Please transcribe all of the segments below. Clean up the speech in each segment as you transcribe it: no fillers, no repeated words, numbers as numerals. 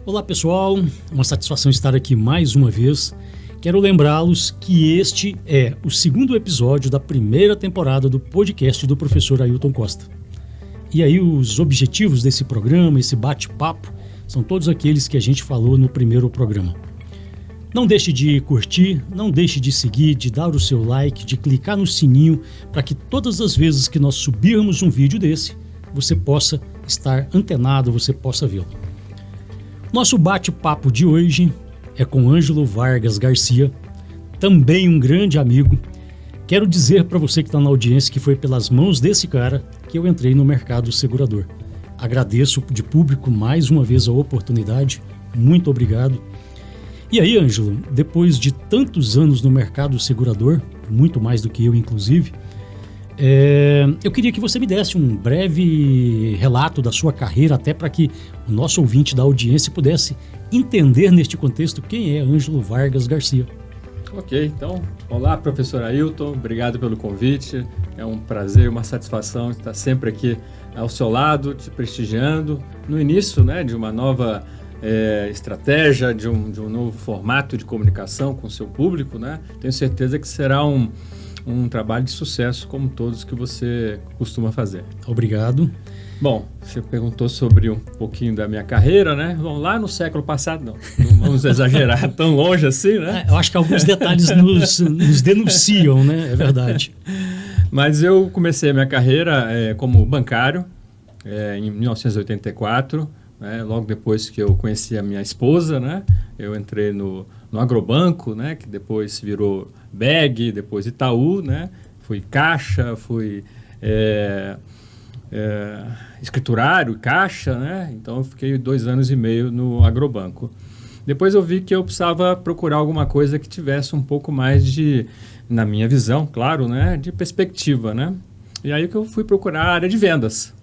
Olá pessoal, uma satisfação estar aqui mais uma vez. Quero lembrá-los que este é o segundo episódio da primeira temporada do podcast do professor Ailton Costa. E aí os objetivos desse programa, esse bate-papo, são todos aqueles que a gente falou no primeiro programa. Não deixe de curtir, não deixe de seguir, de dar o seu like, de clicar no sininho para que todas as vezes que nós subirmos um vídeo desse, você possa estar antenado, você possa vê-lo. Nosso bate-papo de hoje é com Ângelo Vargas Garcia, também um grande amigo. Quero dizer para você que está na audiência que foi pelas mãos desse cara que eu entrei no mercado segurador. Agradeço de público mais uma vez a oportunidade, muito obrigado. E aí, Ângelo, depois de tantos anos no mercado segurador, muito mais do que eu inclusive, eu queria que você me desse um breve relato da sua carreira, até para que o nosso ouvinte da audiência pudesse entender neste contexto quem é Ângelo Vargas Garcia. Ok, então, olá professor Ailton, obrigado pelo convite, é um prazer, uma satisfação estar sempre aqui ao seu lado, te prestigiando, no início, né, de uma nova estratégia, de um novo formato de comunicação com o seu público, né? Tenho certeza que será um trabalho de sucesso, como todos que você costuma fazer. Obrigado. Bom, você perguntou sobre um pouquinho da minha carreira, né? Bom, lá no século passado, não vamos exagerar tão longe assim, né? Eu acho que alguns detalhes nos denunciam, né? É verdade. Mas eu comecei a minha carreira como bancário em 1984, né? Logo depois que eu conheci a minha esposa, né? Eu entrei no Agrobanco, né? Que depois virou BEG, depois Itaú, né? Fui caixa, fui escriturário e caixa, né? Então eu fiquei 2 anos e meio no Agrobanco. Depois eu vi que eu precisava procurar alguma coisa que tivesse um pouco mais de, na minha visão, claro, né? De perspectiva, né? E aí que eu fui procurar a área de vendas.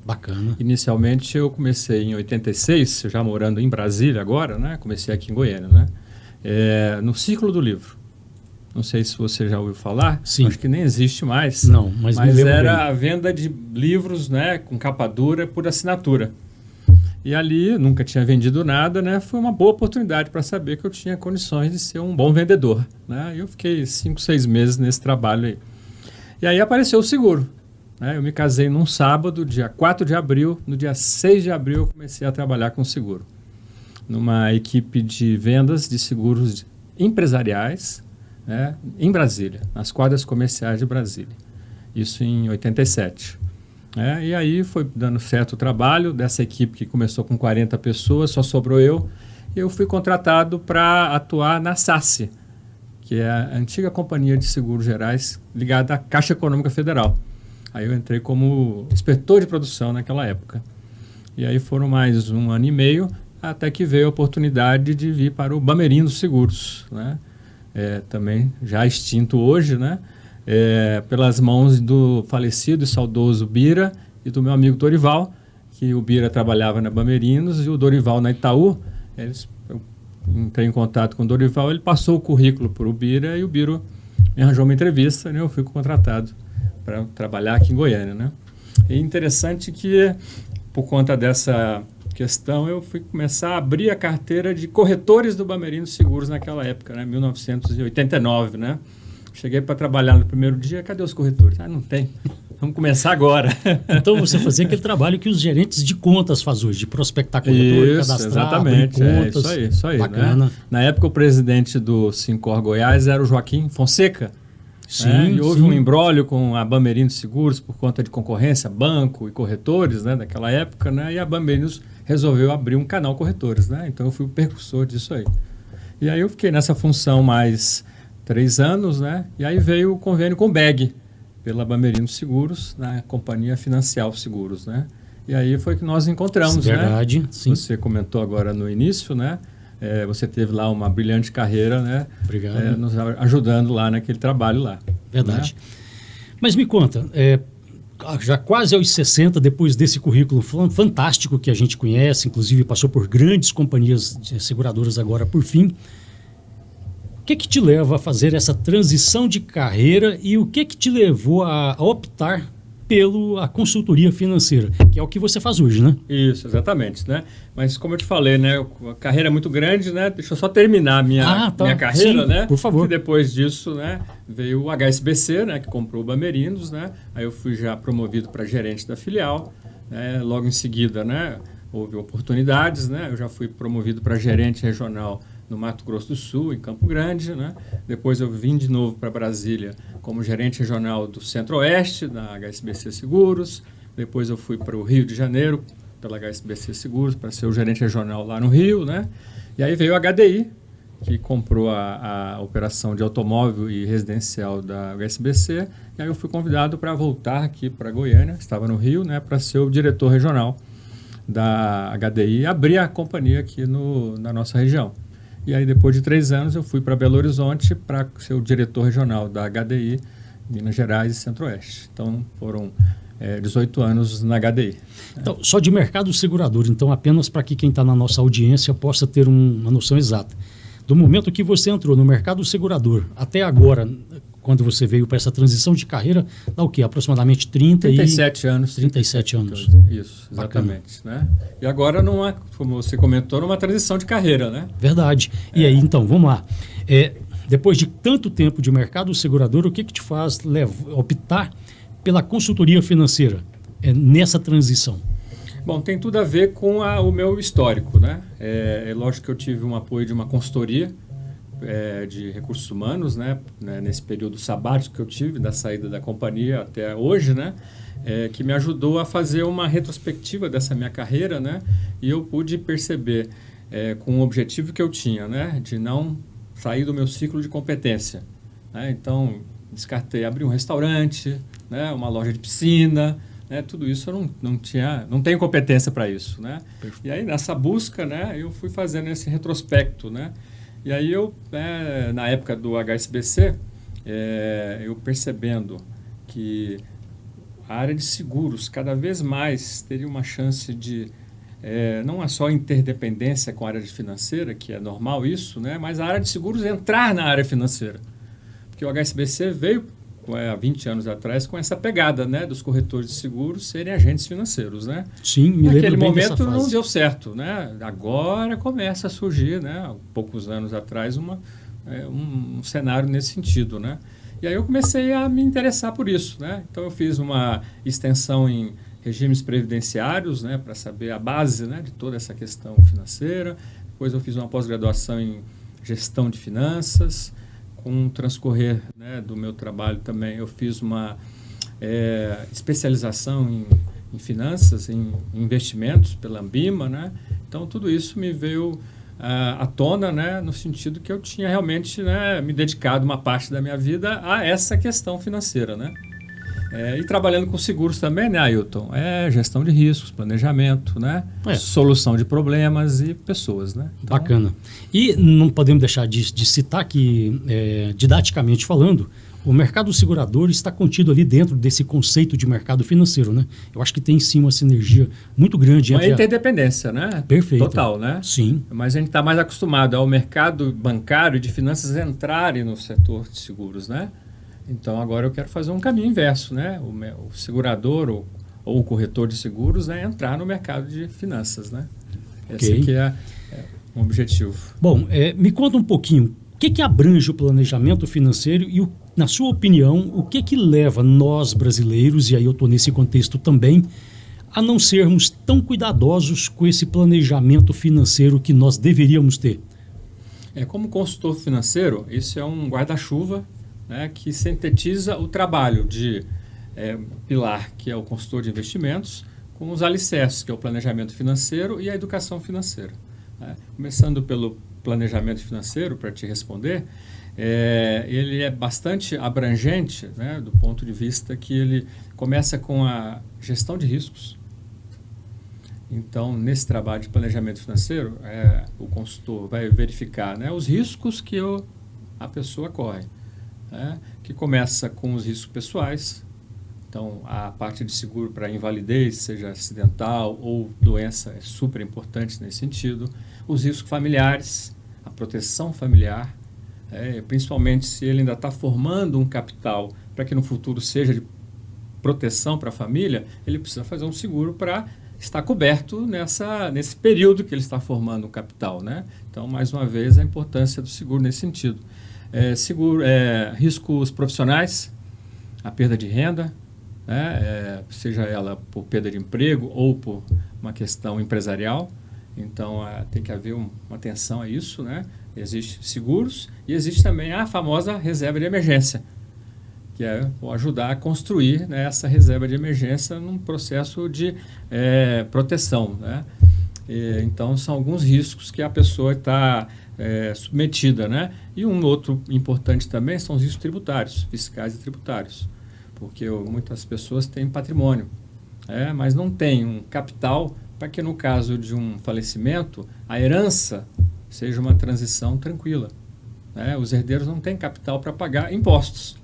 Bacana. Inicialmente eu comecei em 86, já morando em Brasília agora, né? Comecei aqui em Goiânia, né? No Círculo do Livro. Não sei se você já ouviu falar. Sim. Acho que nem existe mais. Não, mas me lembro era bem. a venda de livros, né? Com capa dura por assinatura. E ali, nunca tinha vendido nada, né? Foi uma boa oportunidade para saber que eu tinha condições de ser um bom vendedor, né? E eu fiquei 5, 6 meses nesse trabalho aí. E aí apareceu o seguro. Eu me casei num sábado, dia 4 de abril. No dia 6 de abril eu comecei a trabalhar com seguro. Numa equipe de vendas de seguros empresariais, né, em Brasília, nas quadras comerciais de Brasília. Isso em 87. E aí foi dando certo o trabalho dessa equipe que começou com 40 pessoas, só sobrou eu. E eu fui contratado para atuar na SACE, que é a antiga companhia de seguros gerais ligada à Caixa Econômica Federal. Aí eu entrei como inspetor de produção naquela época. E aí foram mais 1 ano e meio, até que veio a oportunidade de vir para o Bamerindo Seguros, né? Também já extinto hoje, né? Pelas mãos do falecido e saudoso Bira e do meu amigo Dorival, que o Bira trabalhava na Bamerindos e o Dorival na Itaú. Eu entrei em contato com o Dorival, ele passou o currículo para o Bira e o Bira me arranjou uma entrevista, né? Eu fui contratado para trabalhar aqui em Goiânia, né? É interessante que, por conta dessa questão, eu fui começar a abrir a carteira de corretores do Bamerindo Seguros naquela época, né? 1989, né? Cheguei para trabalhar no primeiro dia, cadê os corretores? Não tem. Vamos começar agora. Então você fazia aquele trabalho que os gerentes de contas fazem hoje, de prospectar corretor, cadastrar, exatamente, abrir contas. Isso aí. Bacana. Né? Na época o presidente do Sincor Goiás era o Joaquim Fonseca. Sim, e houve um imbróglio com a Bamerindo Seguros por conta de concorrência, banco e corretores, né, daquela época, né, e a Bamerindo resolveu abrir um canal corretores, né, então eu fui o percussor disso aí. E aí eu fiquei nessa função mais 3 anos, né, e aí veio o convênio com o BEG, pela Bamerindo Seguros, na companhia Financial Seguros, né, e aí foi que nós encontramos, verdade, né. sim. Você comentou agora no início, né. Você teve lá uma brilhante carreira, né? Obrigado. Nos ajudando lá naquele trabalho lá. Verdade. Né? Mas me conta, já quase aos 60, depois desse currículo fantástico que a gente conhece, inclusive passou por grandes companhias seguradoras agora por fim, o que te leva a fazer essa transição de carreira e o que te levou a optar pela consultoria financeira, que é o que você faz hoje, né? Isso, exatamente, né? Mas como eu te falei, né, a carreira é muito grande, né? Deixa eu só terminar minha carreira, sim, né? por favor. E depois disso, né, veio o HSBC, né, que comprou o Bamerindos, né? Aí eu fui já promovido para gerente da filial, né? Logo em seguida, né, houve oportunidades, né? Eu já fui promovido para gerente regional no Mato Grosso do Sul, em Campo Grande, né? Depois eu vim de novo para Brasília como gerente regional do Centro-Oeste, da HSBC Seguros. Depois eu fui para o Rio de Janeiro, pela HSBC Seguros, para ser o gerente regional lá no Rio, né? E aí veio a HDI, que comprou a operação de automóvel e residencial da HSBC. E aí eu fui convidado para voltar aqui para Goiânia, estava no Rio, né? Para ser o diretor regional da HDI e abrir a companhia aqui na nossa região. E aí, depois de 3 anos, eu fui para Belo Horizonte para ser o diretor regional da HDI, Minas Gerais e Centro-Oeste. Então, foram 18 anos na HDI. Então, só de mercado segurador, então, apenas para que quem está na nossa audiência possa ter uma noção exata. Do momento que você entrou no mercado segurador até agora, quando você veio para essa transição de carreira, dá o quê? Aproximadamente 37 anos. 37 anos. Isso, exatamente. Né? E agora, como você comentou, numa transição de carreira, né? Verdade. E aí, então, vamos lá. Depois de tanto tempo de mercado segurador, o que te faz optar pela consultoria financeira nessa transição? Bom, tem tudo a ver com o meu histórico, né? É lógico que eu tive um apoio de uma consultoria de recursos humanos, né? Nesse período sabático que eu tive, da saída da companhia até hoje, né? Que me ajudou a fazer uma retrospectiva dessa minha carreira, né? E eu pude perceber, com o objetivo que eu tinha, né? De não sair do meu ciclo de competência, né? Então, descartei abrir um restaurante, né? Uma loja de piscina, né? Tudo isso eu não tenho competência para isso, né? E aí, nessa busca, né? Eu fui fazendo esse retrospecto, né? E aí na época do HSBC, eu percebendo que a área de seguros cada vez mais teria uma chance de, não é só interdependência com a área financeira, que é normal isso, né? Mas a área de seguros entrar na área financeira. Porque o HSBC veio há 20 anos atrás com essa pegada, né, dos corretores de seguros serem agentes financeiros, né? Sim, me lembro Naquele bem momento dessa fase. não deu certo, né? Agora começa a surgir, né, há poucos anos atrás, um cenário nesse sentido, né? E aí eu comecei a me interessar por isso, né? Então eu fiz uma extensão em regimes previdenciários, né, para saber a base, né, de toda essa questão financeira. Depois eu fiz uma pós-graduação em gestão de finanças. Com o transcorrer, né, do meu trabalho também, eu fiz uma especialização em finanças, em investimentos pela Ambima, né? Então, tudo isso me veio à tona, né, no sentido que eu tinha realmente, né, me dedicado uma parte da minha vida a essa questão financeira, né? E trabalhando com seguros também, né, Ailton? Gestão de riscos, planejamento, né? Solução de problemas e pessoas, né? Então, bacana. E não podemos deixar de citar que, didaticamente falando, o mercado segurador está contido ali dentro desse conceito de mercado financeiro, né? Eu acho que tem sim uma sinergia muito grande entre uma interdependência, né? Perfeito. Total, né? Sim. Mas a gente está mais acostumado ao mercado bancário de finanças entrarem no setor de seguros, né? Então, agora eu quero fazer um caminho inverso, né? O segurador ou o corretor de seguros, né, entrar no mercado de finanças, né? Esse aqui é um objetivo. Bom, me conta um pouquinho, o que abrange o planejamento financeiro e, na sua opinião, o que leva nós brasileiros, e aí eu estou nesse contexto também, a não sermos tão cuidadosos com esse planejamento financeiro que nós deveríamos ter? Como consultor financeiro, isso é um guarda-chuva, né, que sintetiza o trabalho de pilar, que é o consultor de investimentos, com os alicerces, que é o planejamento financeiro e a educação financeira. Né? Começando pelo planejamento financeiro, para te responder, ele é bastante abrangente, né, do ponto de vista que ele começa com a gestão de riscos. Então, nesse trabalho de planejamento financeiro, o consultor vai verificar, né, os riscos que a pessoa corre. Que começa com os riscos pessoais, então a parte de seguro para invalidez, seja acidental ou doença, é super importante nesse sentido, os riscos familiares, a proteção familiar, principalmente se ele ainda está formando um capital para que no futuro seja de proteção para a família, ele precisa fazer um seguro para estar coberto nesse período que ele está formando o capital, né? Então, mais uma vez, a importância do seguro nesse sentido. Riscos profissionais, a perda de renda, né? Seja ela por perda de emprego ou por uma questão empresarial. Então, tem que haver uma atenção a isso, né? Existem seguros e existe também a famosa reserva de emergência, que ajudar a construir, né, essa reserva de emergência num processo de proteção, né? Então, são alguns riscos que a pessoa está submetida, né? E um outro importante também são os riscos tributários, fiscais e tributários, porque muitas pessoas têm patrimônio, mas não têm um capital para que, no caso de um falecimento, a herança seja uma transição tranquila, né? Os herdeiros não têm capital para pagar impostos,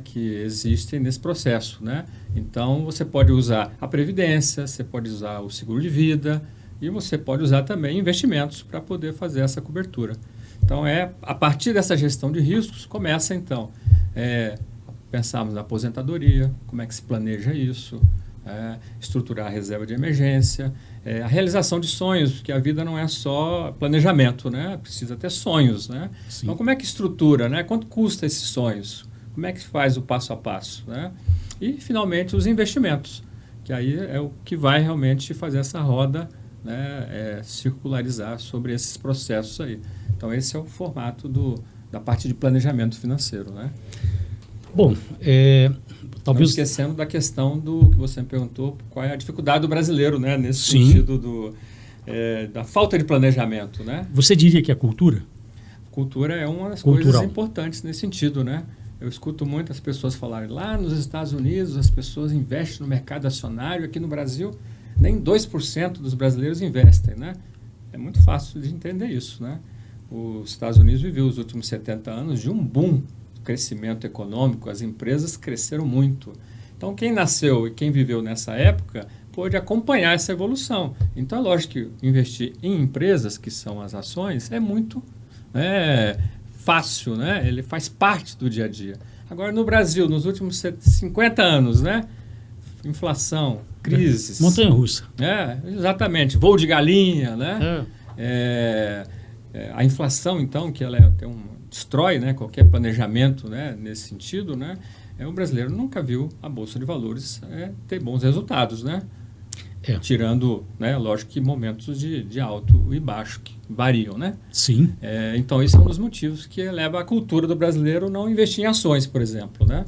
que existem nesse processo, né? Então, você pode usar a previdência, você pode usar o seguro de vida e você pode usar também investimentos para poder fazer essa cobertura. Então, a partir dessa gestão de riscos, começa, então, pensarmos na aposentadoria, como é que se planeja isso, estruturar a reserva de emergência, a realização de sonhos, porque a vida não é só planejamento, né? Precisa ter sonhos, né? Sim. Então, como é que estrutura, né? Quanto custa esses sonhos? Como é que faz o passo a passo, né? E, finalmente, os investimentos, que aí é o que vai realmente fazer essa roda, né, circularizar sobre esses processos aí. Então, esse é o formato da parte de planejamento financeiro, né? Bom, talvez... Não esquecendo da questão do que você me perguntou, qual é a dificuldade do brasileiro, né, nesse Sim. sentido da falta de planejamento, né? Você diria que é cultura? Cultura é uma das Cultural. coisas importantes nesse sentido, né? Eu escuto muitas pessoas falarem, lá nos Estados Unidos as pessoas investem no mercado acionário, aqui no Brasil nem 2% dos brasileiros investem, né? É muito fácil de entender isso, né? Os Estados Unidos viveu os últimos 70 anos de um boom do crescimento econômico, as empresas cresceram muito. Então, quem nasceu e quem viveu nessa época pôde acompanhar essa evolução. Então, é lógico que investir em empresas, que são as ações, é muito fácil, né? Ele faz parte do dia a dia. Agora, no Brasil, nos últimos 50 anos, né? Inflação, crises. Montanha-russa. Exatamente. Voo de galinha, né? A inflação, então, que ela destrói, né, qualquer planejamento, né, nesse sentido, né? O brasileiro nunca viu a Bolsa de Valores ter bons resultados, né? Tirando, né, lógico que momentos de alto e baixo que variam, né? Sim. Então, esse é um dos motivos que leva a cultura do brasileiro não investir em ações, por exemplo, né?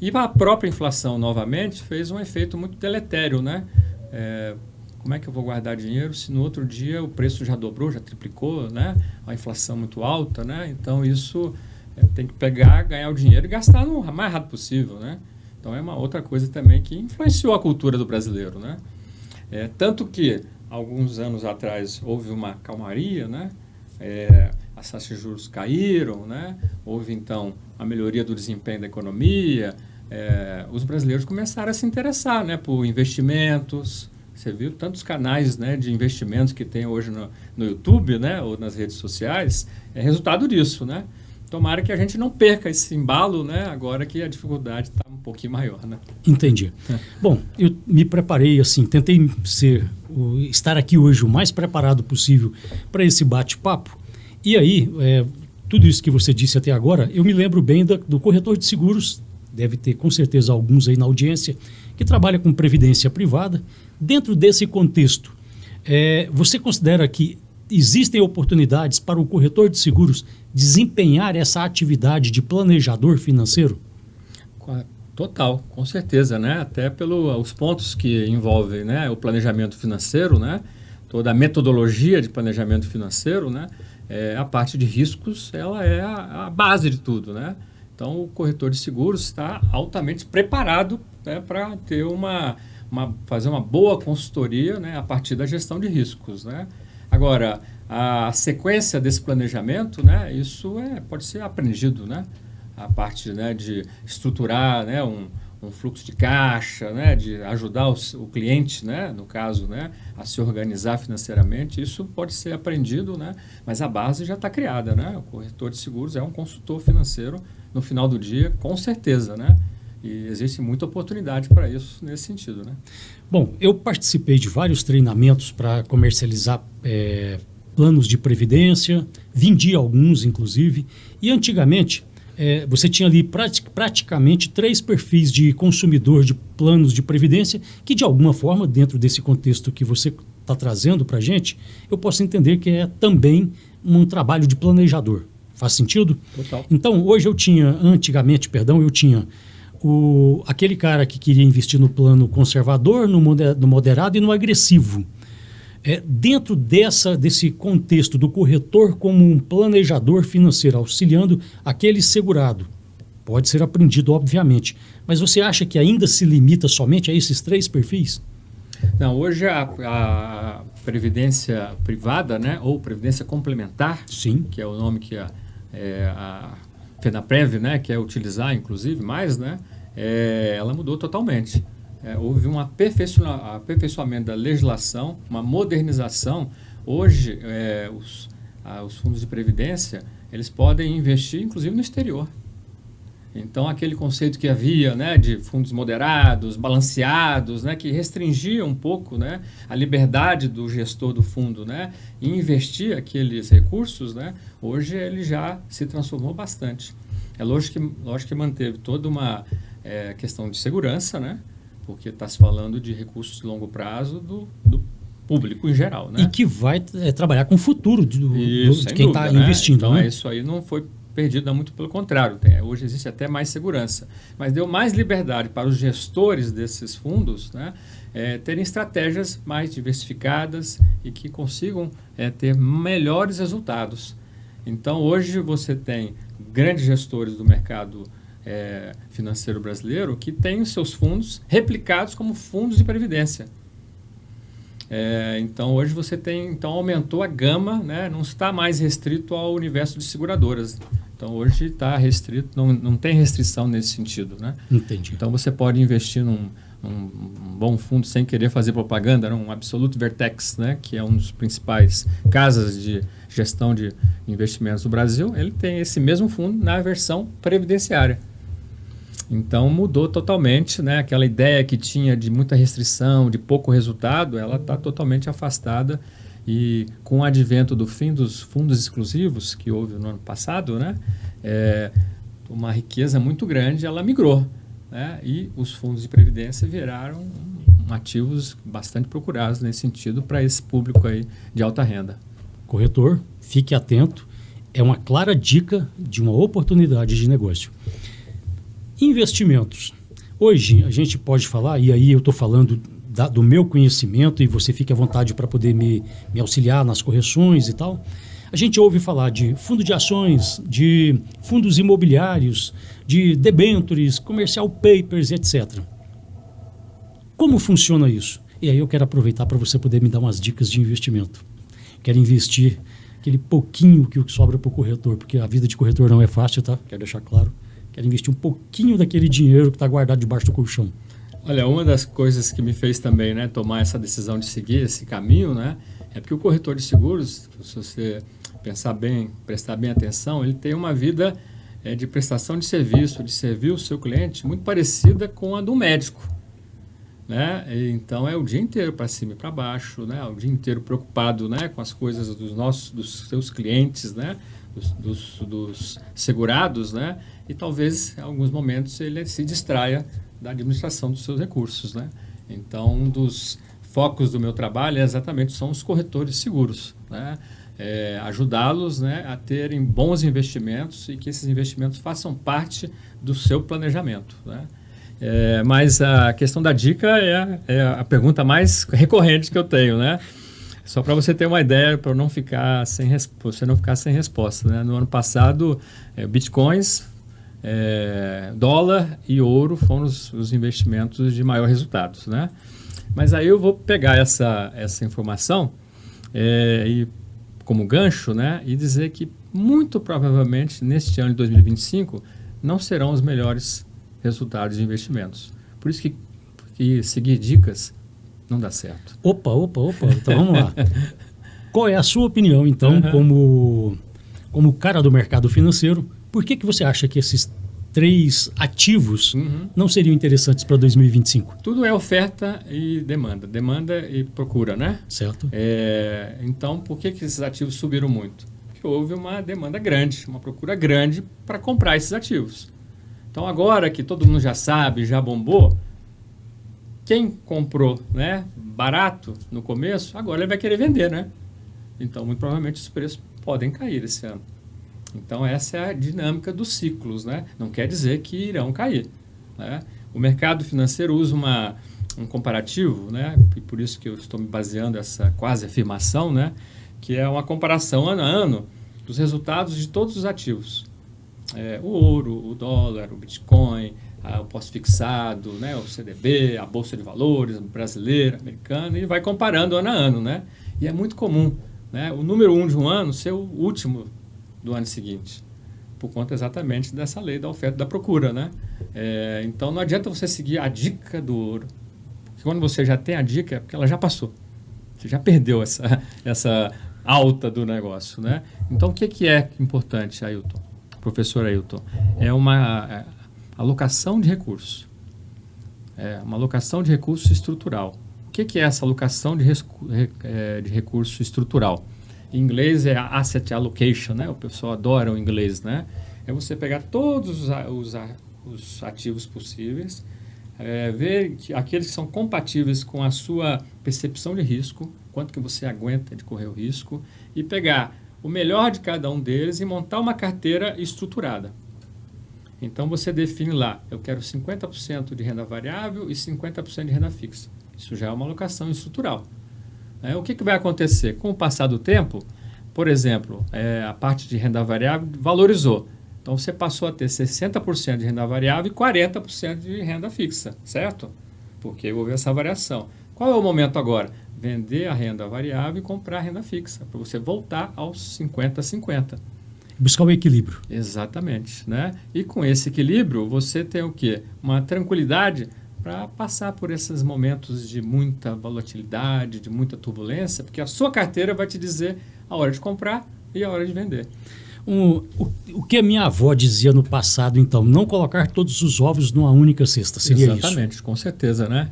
E a própria inflação, novamente, fez um efeito muito deletério, né? Como é que eu vou guardar dinheiro se no outro dia o preço já dobrou, já triplicou, né? A inflação muito alta, né? Então, isso tem que pegar, ganhar o dinheiro e gastar o mais rápido possível, né? Então, é uma outra coisa também que influenciou a cultura do brasileiro, né? Tanto que, alguns anos atrás, houve uma calmaria, né? As taxas de juros caíram, né? Houve, então, a melhoria do desempenho da economia. Os brasileiros começaram a se interessar, né, por investimentos. Você viu tantos canais, né, de investimentos que tem hoje no YouTube, né, ou nas redes sociais. É resultado disso, né? Tomara que a gente não perca esse embalo, né, agora que a dificuldade está um pouquinho maior, né? Entendi. Bom, eu me preparei, assim, tentei estar aqui hoje o mais preparado possível para esse bate-papo. E aí, tudo isso que você disse até agora, eu me lembro bem do corretor de seguros, deve ter com certeza alguns aí na audiência, que trabalha com previdência privada. Dentro desse contexto, você considera que existem oportunidades para o corretor de seguros desempenhar essa atividade de planejador financeiro? Total, com certeza, né? Até pelos pontos que envolvem, né, o planejamento financeiro, né? Toda a metodologia de planejamento financeiro, né? A parte de riscos, ela é a base de tudo, né? Então, o corretor de seguros está altamente preparado, né, para ter fazer uma boa consultoria, né, a partir da gestão de riscos, né? Agora, a sequência desse planejamento, né, isso pode ser aprendido, né? A parte, né, de estruturar, né, um fluxo de caixa, né, de ajudar o cliente, né, no caso, né, a se organizar financeiramente, isso pode ser aprendido, né, mas a base já está criada, né? O corretor de seguros é um consultor financeiro no final do dia, com certeza, né? E existe muita oportunidade para isso nesse sentido, né? Bom, eu participei de vários treinamentos para comercializar planos de previdência, vendi alguns, inclusive, e antigamente você tinha ali praticamente 3 perfis de consumidor de planos de previdência que, de alguma forma, dentro desse contexto que você está trazendo para a gente, eu posso entender que é também um trabalho de planejador. Faz sentido? Total. Então, antigamente, eu tinha aquele cara que queria investir no plano conservador, no moderado e no agressivo. Dentro desse contexto do corretor como um planejador financeiro, auxiliando aquele segurado, pode ser aprendido, obviamente, mas você acha que ainda se limita somente a esses 3 perfis? Não, hoje a previdência privada, né, ou previdência complementar, sim, que é o nome que a FENAPREV, né, quer utilizar, inclusive, mais, né, ela mudou totalmente. Houve um aperfeiçoamento da legislação, uma modernização. Hoje, os fundos de previdência, eles podem investir, inclusive, no exterior. Então, aquele conceito que havia, né, de fundos moderados, balanceados, né, que restringia um pouco, né, a liberdade do gestor do fundo, né, em investir aqueles recursos, né, hoje ele já se transformou bastante. É lógico que manteve toda uma questão de segurança, né, porque está se falando de recursos de longo prazo do público em geral, né? E que vai trabalhar com o futuro de quem está né? investindo. Então, né? Isso aí não foi perdido, muito pelo contrário. Hoje existe até mais segurança. Mas deu mais liberdade para os gestores desses fundos, né, terem estratégias mais diversificadas e que consigam ter melhores resultados. Então, hoje você tem grandes gestores do mercado financeiro brasileiro que têm os seus fundos replicados como fundos de previdência. Então, hoje você aumentou a gama, né, não está mais restrito ao universo de seguradoras. Então, hoje está restrito, não tem restrição nesse sentido, né? Entendi. Então, você pode investir num bom fundo sem querer fazer propaganda, um Absolute Vertex, né, que é um dos principais casas de gestão de investimentos do Brasil. Ele tem esse mesmo fundo na versão previdenciária. Então, mudou totalmente, né? Aquela ideia que tinha de muita restrição, de pouco resultado, ela está totalmente afastada. E com o advento do fim dos fundos exclusivos, que houve no ano passado, né, uma riqueza muito grande, ela migrou. Né, e os fundos de previdência viraram ativos bastante procurados nesse sentido para esse público aí de alta renda. Corretor, fique atento. É uma clara dica de uma oportunidade de negócio. Investimentos. Hoje a gente pode falar, e aí eu estou falando do meu conhecimento, e você fique à vontade para poder me auxiliar nas correções e tal. A gente ouve falar de fundo de ações, de fundos imobiliários, de debêntures, commercial papers, etc. Como funciona isso? E aí eu quero aproveitar para você poder me dar umas dicas de investimento. Quero investir aquele pouquinho que sobra para o corretor, porque a vida de corretor não é fácil, tá? Quero deixar claro. Quero investir um pouquinho daquele dinheiro que está guardado debaixo do colchão. Olha, uma das coisas que me fez também, né, tomar essa decisão de seguir esse caminho, né, é porque o corretor de seguros, se você prestar bem atenção, ele tem uma vida de prestação de serviço, de servir o seu cliente, muito parecida com a do médico. Né? Então, é o dia inteiro para cima e para baixo, né? O dia inteiro preocupado, né, com as coisas dos seus clientes, né, dos segurados, né? E talvez, em alguns momentos, ele se distraia da administração dos seus recursos, né? Então, um dos focos do meu trabalho são os corretores de seguros, né? Ajudá-los, né, a terem bons investimentos e que esses investimentos façam parte do seu planejamento, né? Mas a questão da dica é a pergunta mais recorrente que eu tenho, né? Só para você ter uma ideia, para não ficar sem resposta, né? No ano passado, bitcoins, dólar e ouro foram os investimentos de maior resultados, né? Mas aí eu vou pegar essa informação e como gancho, né, e dizer que muito provavelmente neste ano de 2025 não serão os melhores resultados de investimentos. Por isso que seguir dicas não dá certo. Opa. Então vamos lá. Qual é a sua opinião, então, como cara do mercado financeiro? Por que você acha que esses 3 ativos Uhum. não seriam interessantes para 2025? Tudo é oferta e demanda e procura, né? Certo? Então, por que esses ativos subiram muito? Porque houve uma demanda grande, uma procura grande para comprar esses ativos. Então, agora que todo mundo já sabe, já bombou, quem comprou, né, barato no começo, agora ele vai querer vender, né? Então, muito provavelmente os preços podem cair esse ano. Então, essa é a dinâmica dos ciclos, né? Não quer dizer que irão cair, né? O mercado financeiro usa um comparativo, né? E por isso que eu estou me baseando nessa quase afirmação, né? Que é uma comparação ano a ano dos resultados de todos os ativos. O ouro, o dólar, o Bitcoin, o pós-fixado, né? O CDB, a Bolsa de Valores brasileira, americana, e vai comparando ano a ano, né? E é muito comum, né, o número 1 de um ano ser o último do ano seguinte, por conta exatamente dessa lei da oferta e da procura, né? Então não adianta você seguir a dica do ouro, porque quando você já tem a dica é porque ela já passou, você já perdeu essa alta do negócio, né? Então o que é importante, Ailton, professor Ailton? É uma alocação de recursos, uma alocação de recurso estrutural. O que é essa alocação de recurso estrutural? Em inglês é asset allocation, né? O pessoal adora o inglês, né? É você pegar todos os ativos possíveis, ver aqueles que são compatíveis com a sua percepção de risco, quanto que você aguenta de correr o risco, e pegar o melhor de cada um deles e montar uma carteira estruturada. Então você define lá, eu quero 50% de renda variável e 50% de renda fixa. Isso já é uma alocação estrutural. O que vai acontecer? Com o passar do tempo, por exemplo, a parte de renda variável valorizou. Então, você passou a ter 60% de renda variável e 40% de renda fixa, certo? Porque houve essa variação. Qual é o momento agora? Vender a renda variável e comprar a renda fixa, para você voltar aos 50-50. Buscar o equilíbrio. Exatamente, né? E com esse equilíbrio, você tem o quê? Uma tranquilidade para passar por esses momentos de muita volatilidade, de muita turbulência, porque a sua carteira vai te dizer a hora de comprar e a hora de vender. O que a minha avó dizia no passado, então, não colocar todos os ovos numa única cesta, seria isso? Exatamente, com certeza, né?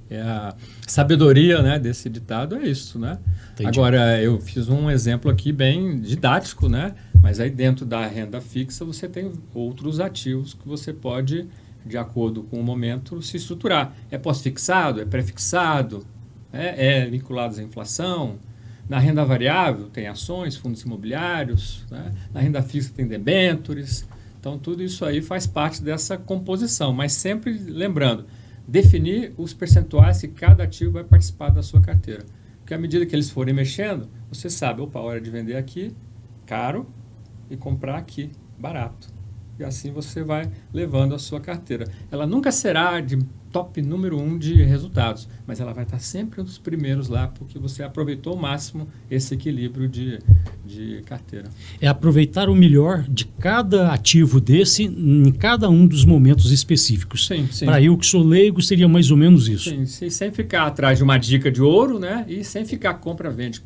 É a sabedoria, né, desse ditado, é isso, né? Entendi. Agora, eu fiz um exemplo aqui bem didático, né? Mas aí dentro da renda fixa você tem outros ativos que você pode, de acordo com o momento, se estruturar. É pós-fixado, é pré-fixado, é vinculado à inflação. Na renda variável tem ações, fundos imobiliários, né? Na renda fixa tem debêntures. Então, tudo isso aí faz parte dessa composição, mas sempre lembrando, definir os percentuais que cada ativo vai participar da sua carteira. Porque à medida que eles forem mexendo, você sabe, opa, a hora de vender aqui, caro, e comprar aqui, barato. E assim você vai levando a sua carteira. Ela nunca será de top número 1 de resultados, mas ela vai estar sempre nos primeiros lá, porque você aproveitou ao máximo esse equilíbrio de carteira. É aproveitar o melhor de cada ativo desse em cada um dos momentos específicos. Sim, sim. Para eu que sou leigo, seria mais ou menos isso. Sim, sem ficar atrás de uma dica de ouro, né? E sem ficar compra, vende,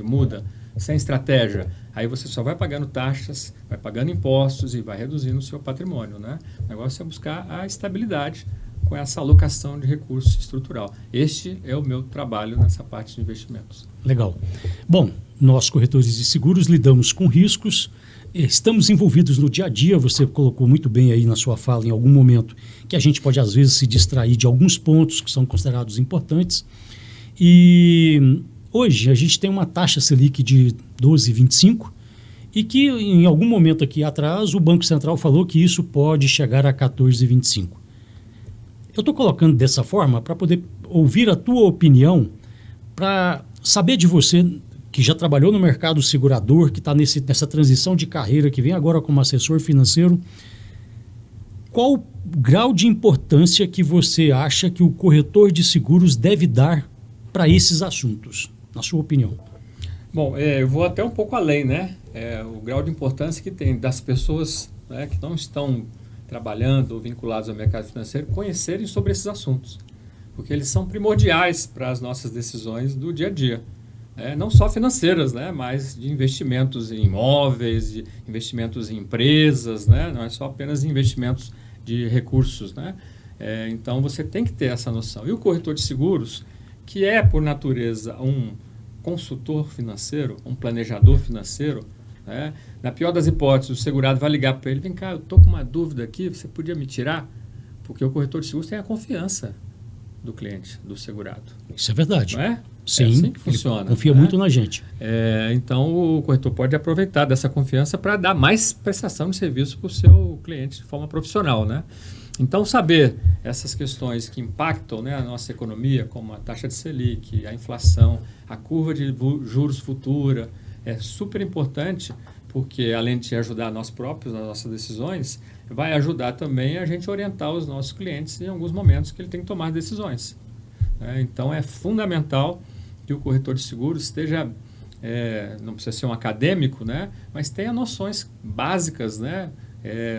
muda, sem estratégia. Aí você só vai pagando taxas, vai pagando impostos e vai reduzindo o seu patrimônio, né? O negócio é buscar a estabilidade com essa alocação de recurso estrutural. Este é o meu trabalho nessa parte de investimentos. Legal. Bom, nós corretores de seguros lidamos com riscos, estamos envolvidos no dia a dia, você colocou muito bem aí na sua fala em algum momento, que a gente pode às vezes se distrair de alguns pontos que são considerados importantes. E hoje a gente tem uma taxa Selic de 12,25 e que em algum momento aqui atrás o Banco Central falou que isso pode chegar a 14,25. Eu estou colocando dessa forma para poder ouvir a tua opinião, para saber de você, que já trabalhou no mercado segurador, que está nessa transição de carreira, que vem agora como assessor financeiro, qual o grau de importância que você acha que o corretor de seguros deve dar para esses assuntos, na sua opinião? Bom, eu vou até um pouco além, né? O grau de importância que tem das pessoas, né, que não estão trabalhando ou vinculados ao mercado financeiro, conhecerem sobre esses assuntos, porque eles são primordiais para as nossas decisões do dia a dia. não só financeiras, né, mas de investimentos em imóveis, de investimentos em empresas, né, não é só apenas investimentos de recursos, né? Então você tem que ter essa noção. E o corretor de seguros, que é por natureza um consultor financeiro, um planejador financeiro, né? Na pior das hipóteses, o segurado vai ligar para ele: vem cá, eu estou com uma dúvida aqui, você podia me tirar? Porque o corretor de seguros tem a confiança do cliente, do segurado. Isso é verdade. Não é? Sim, é assim que funciona. Ele confia né? muito na gente. Então, o corretor pode aproveitar dessa confiança para dar mais prestação de serviço para o seu cliente de forma profissional, né? Então, saber essas questões que impactam, né, a nossa economia, como a taxa de Selic, a inflação, a curva de juros futura, é super importante, porque além de ajudar nós próprios nas nossas decisões, vai ajudar também a gente orientar os nossos clientes em alguns momentos que ele tem que tomar decisões. Então, é fundamental que o corretor de seguros esteja, não precisa ser um acadêmico, né, mas tenha noções básicas, né,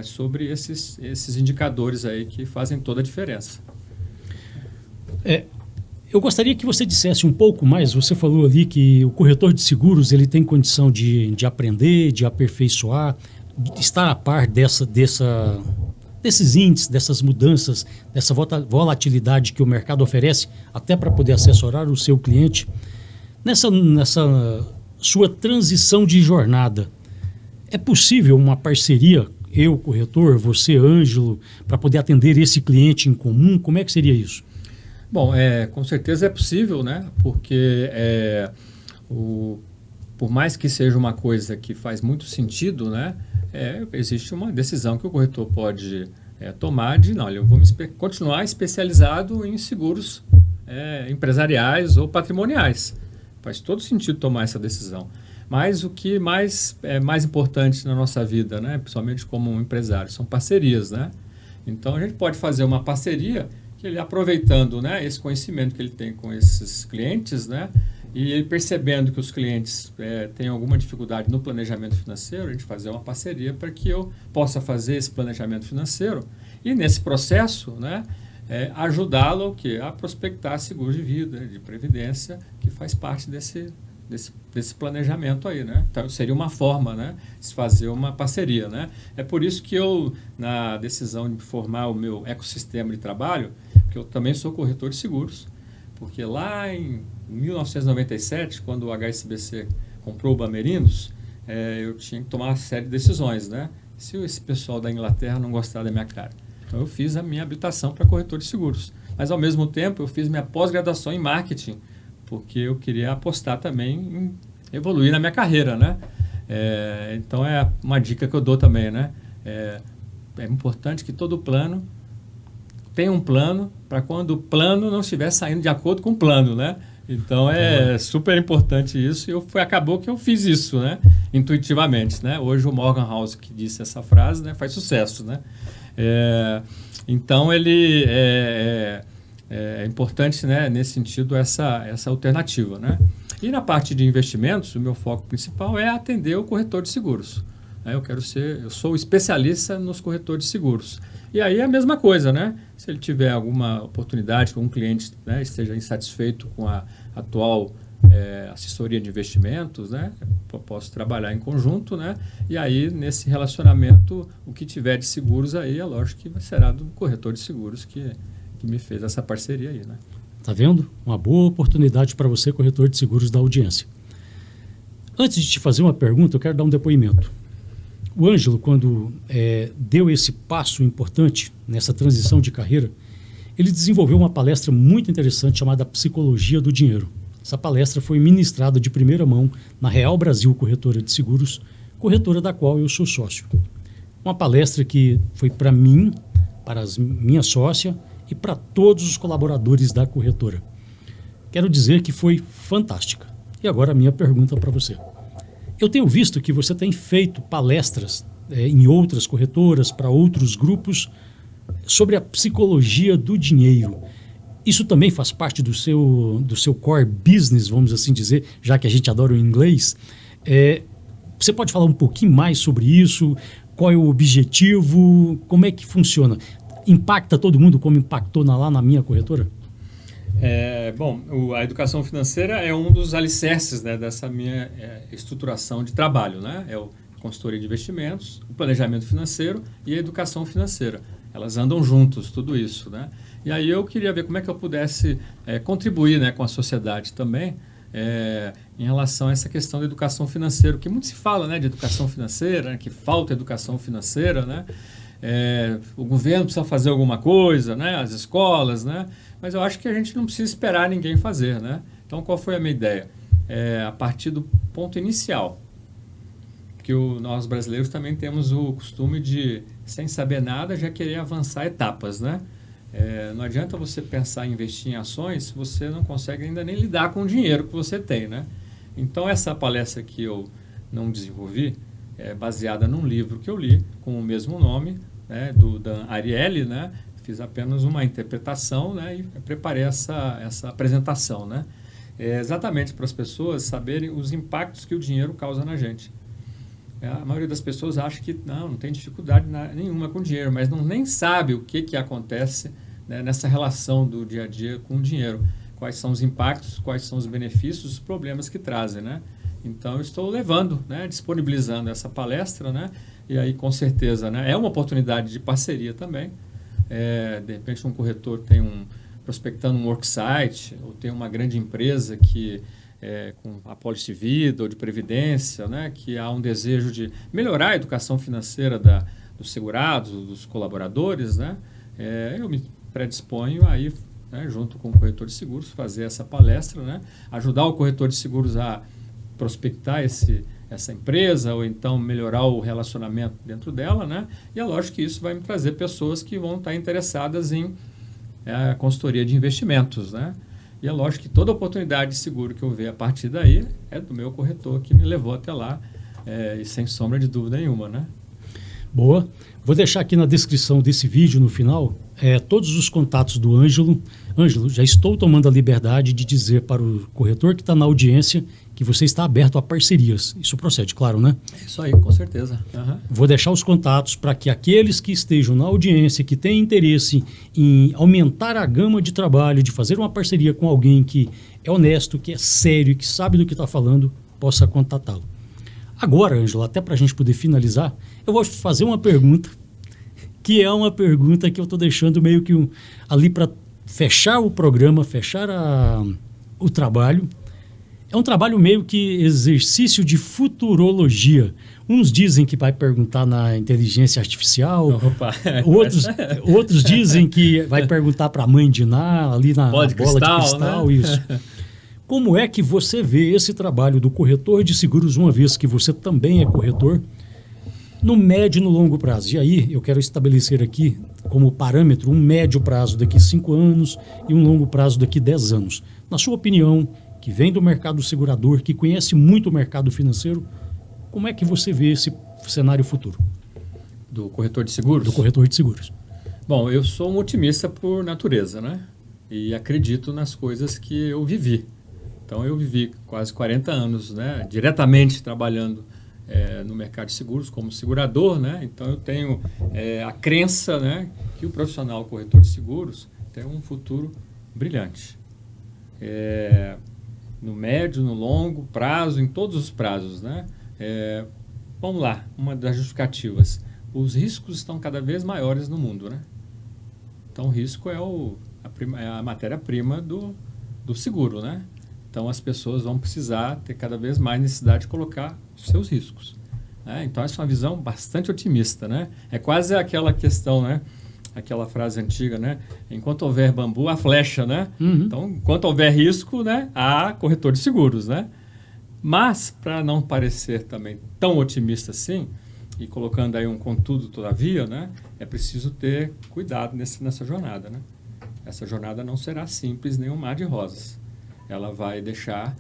sobre esses indicadores aí que fazem toda a diferença. Eu gostaria que você dissesse um pouco mais. Você falou ali que o corretor de seguros ele tem condição de aprender, de aperfeiçoar, de estar a par desses índices, dessas mudanças, dessa volatilidade que o mercado oferece, até para poder assessorar o seu cliente. Nessa sua transição de jornada, é possível uma parceria, eu, corretor, você, Ângelo, para poder atender esse cliente em comum? Como é que seria isso? Bom, com certeza é possível, né? Porque por mais que seja uma coisa que faz muito sentido, né? Existe uma decisão que o corretor pode tomar de, não, eu vou continuar especializado em seguros empresariais ou patrimoniais. Faz todo sentido tomar essa decisão. Mas o que é mais importante na nossa vida, né, principalmente como um empresário, são parcerias, né? Então, a gente pode fazer uma parceria que ele, aproveitando, né, esse conhecimento que ele tem com esses clientes, né, e ele percebendo que os clientes têm alguma dificuldade no planejamento financeiro, a gente fazer uma parceria para que eu possa fazer esse planejamento financeiro e, nesse processo, né, ajudá-lo a prospectar seguros de vida, de previdência, que faz parte desse planejamento aí, né? Então, seria uma forma, né, de fazer uma parceria, né? É por isso que eu, na decisão de formar o meu ecossistema de trabalho, que eu também sou corretor de seguros, porque lá em 1997, quando o HSBC comprou o Bamerinos, eu tinha que tomar uma série de decisões, né? Se esse pessoal da Inglaterra não gostar da minha cara. Então, eu fiz a minha habilitação para corretor de seguros. Mas, ao mesmo tempo, eu fiz minha pós-graduação em marketing, porque eu queria apostar também em evoluir na minha carreira, né? Então, é uma dica que eu dou também, né? É importante que todo plano tenha um plano para quando o plano não estiver saindo de acordo com o plano, né? Então, é super importante isso e acabou que eu fiz isso, né? Intuitivamente, né? Hoje o Morgan House, que disse essa frase, né, faz sucesso, né? Então, ele é importante, né, nesse sentido, essa alternativa, né? E na parte de investimentos, o meu foco principal é atender o corretor de seguros. Eu sou especialista nos corretores de seguros. E aí é a mesma coisa, né? Se ele tiver alguma oportunidade com um cliente, né, esteja insatisfeito com a atual assessoria de investimentos, né? Eu posso trabalhar em conjunto, né? E aí, nesse relacionamento, o que tiver de seguros aí, é lógico que será do corretor de seguros que me fez essa parceria aí, né? Tá vendo? Uma boa oportunidade para você, corretor de seguros da audiência. Antes de te fazer uma pergunta, eu quero dar um depoimento. O Ângelo, quando deu esse passo importante nessa transição de carreira, ele desenvolveu uma palestra muito interessante chamada Psicologia do Dinheiro. Essa palestra foi ministrada de primeira mão na Real Brasil Corretora de Seguros, corretora da qual eu sou sócio. Uma palestra que foi para mim, para minha sócia e para todos os colaboradores da corretora. Quero dizer que foi fantástica. E agora a minha pergunta para você. Eu tenho visto que você tem feito palestras em outras corretoras, para outros grupos, sobre a psicologia do dinheiro. Isso também faz parte do seu core business, vamos assim dizer, já que a gente adora o inglês. Você pode falar um pouquinho mais sobre isso? Qual é o objetivo? Como é que funciona? Impacta todo mundo como impactou lá na minha corretora? A educação financeira é um dos alicerces, né, dessa minha estruturação de trabalho, né? É o consultoria de investimentos, o planejamento financeiro e a educação financeira. Elas andam juntos, tudo isso, né? E aí eu queria ver como é que eu pudesse contribuir, né, com a sociedade também em relação a essa questão da educação financeira, que muito se fala, né, de educação financeira, né, que falta educação financeira, né? O governo precisa fazer alguma coisa, né, as escolas, né? Mas eu acho que a gente não precisa esperar ninguém fazer, né? Então, qual foi a minha ideia? A partir do ponto inicial, que nós brasileiros também temos o costume de, sem saber nada, já querer avançar etapas, né? Não adianta você pensar em investir em ações se você não consegue ainda nem lidar com o dinheiro que você tem, né? Então, essa palestra que eu não desenvolvi é baseada num livro que eu li com o mesmo nome, né, do Dan Ariely, né? Fiz apenas uma interpretação, né, e preparei essa apresentação, né? Exatamente para as pessoas saberem os impactos que o dinheiro causa na gente. A maioria das pessoas acha que não tem dificuldade nenhuma com o dinheiro, mas nem sabe o que acontece, né, nessa relação do dia a dia com o dinheiro. Quais são os impactos, quais são os benefícios, os problemas que trazem, né? Então, eu estou levando, né, disponibilizando essa palestra, né? E aí, com certeza, né, é uma oportunidade de parceria também. De repente, um corretor tem prospectando um worksite, ou tem uma grande empresa que com apólice de vida ou de previdência, né, que há um desejo de melhorar a educação financeira dos segurados, dos colaboradores, né? Eu me predisponho aí, né, junto com o corretor de seguros, fazer essa palestra, né, ajudar o corretor de seguros a prospectar essa empresa, ou então melhorar o relacionamento dentro dela, né? E é lógico que isso vai me trazer pessoas que vão estar interessadas em consultoria de investimentos, né? E é lógico que toda oportunidade de seguro que eu ver a partir daí é do meu corretor que me levou até lá, e sem sombra de dúvida nenhuma, né? Boa. Vou deixar aqui na descrição desse vídeo, no final, todos os contatos do Ângelo. Ângelo, já estou tomando a liberdade de dizer para o corretor que está na audiência que você está aberto a parcerias. Isso procede, claro, né? Isso aí, com certeza. Uhum. Vou deixar os contatos para que aqueles que estejam na audiência, que têm interesse em aumentar a gama de trabalho, de fazer uma parceria com alguém que é honesto, que é sério, que sabe do que está falando, possa contatá-lo. Agora, Ângelo, até para a gente poder finalizar, eu vou fazer uma pergunta, que é uma pergunta que eu estou deixando meio que ali para fechar o programa, fechar o trabalho. É um trabalho meio que exercício de futurologia. Uns dizem que vai perguntar na inteligência artificial, outros dizem que vai perguntar para a mãe de Ná, ali na bola de cristal, né? Isso. Como é que você vê esse trabalho do corretor de seguros, uma vez que você também é corretor, no médio e no longo prazo? E aí eu quero estabelecer aqui como parâmetro um médio prazo daqui 5 anos e um longo prazo daqui 10 anos. Na sua opinião, que vem do mercado segurador, que conhece muito o mercado financeiro, como é que você vê esse cenário futuro? Do corretor de seguros? Do corretor de seguros. Bom, eu sou um otimista por natureza, né? E acredito nas coisas que eu vivi. Então, eu vivi quase 40 anos, né, diretamente trabalhando no mercado de seguros como segurador, né? Então, eu tenho a crença, né, que o profissional corretor de seguros tem um futuro brilhante. No médio, no longo prazo, em todos os prazos, né? Vamos lá, uma das justificativas. Os riscos estão cada vez maiores no mundo, né? Então, o risco é a matéria-prima do seguro, né? Então, as pessoas vão precisar ter cada vez mais necessidade de colocar os seus riscos, né? Então, essa é uma visão bastante otimista, né? É quase aquela questão, né? Aquela frase antiga, né? Enquanto houver bambu, há flecha, né? Uhum. Então, enquanto houver risco, né, há corretor de seguros, né? Mas, para não parecer também tão otimista assim, e colocando aí um contudo todavia, né, é preciso ter cuidado nessa jornada, né? Essa jornada não será simples nem um mar de rosas. Ela vai deixar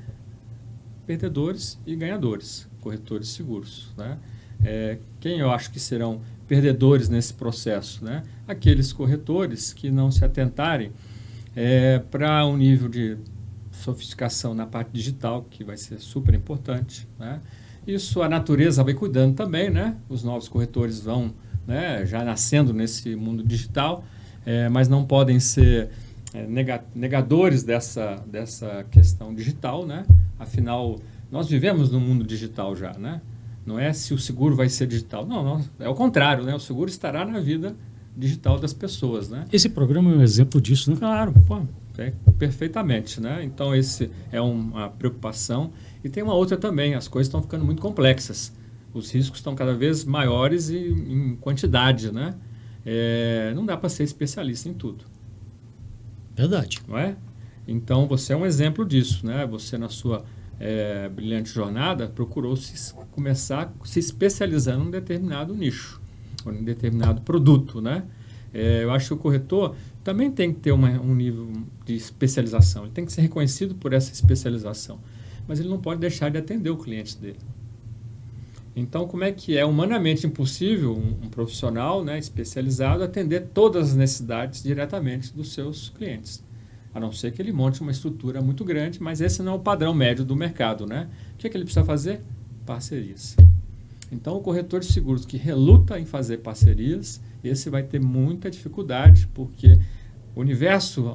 perdedores e ganhadores, corretores de seguros, né? Quem eu acho que serão perdedores nesse processo, né? Aqueles corretores que não se atentarem para um nível de sofisticação na parte digital, que vai ser super importante, né? Isso a natureza vai cuidando também, né? Os novos corretores vão, né, já nascendo nesse mundo digital, mas não podem ser negadores dessa questão digital, né? Afinal, nós vivemos num mundo digital já, né? Não é se o seguro vai ser digital. Não, é o contrário, né? O seguro estará na vida digital das pessoas, né? Esse programa é um exemplo disso, né? Claro, perfeitamente, né? Então, esse é uma preocupação. E tem uma outra também, as coisas estão ficando muito complexas. Os riscos estão cada vez maiores e em quantidade, né? Não dá para ser especialista em tudo. Verdade. Não é? Então, você é um exemplo disso, né? Você, na sua brilhante jornada, procurou começar se especializando em um determinado nicho, ou em um determinado produto, né? Eu acho que o corretor também tem que ter um nível de especialização. Ele tem que ser reconhecido por essa especialização. Mas ele não pode deixar de atender o cliente dele. Então, como é que é humanamente impossível um profissional, né, especializado atender todas as necessidades diretamente dos seus clientes? A não ser que ele monte uma estrutura muito grande, mas esse não é o padrão médio do mercado, né? O que ele precisa fazer? Parcerias. Então, o corretor de seguros que reluta em fazer parcerias, esse vai ter muita dificuldade, porque o universo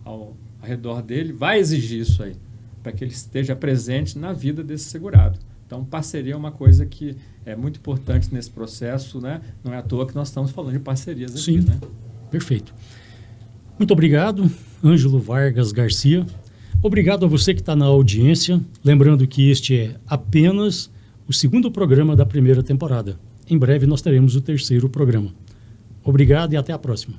ao redor dele vai exigir isso aí, para que ele esteja presente na vida desse segurado. Então, parceria é uma coisa que é muito importante nesse processo, né? Não é à toa que nós estamos falando de parcerias aqui. Sim, né? Perfeito. Muito obrigado, Ângelo Vargas Garcia. Obrigado a você que está na audiência. Lembrando que este é apenas o segundo programa da primeira temporada. Em breve nós teremos o terceiro programa. Obrigado e até a próxima.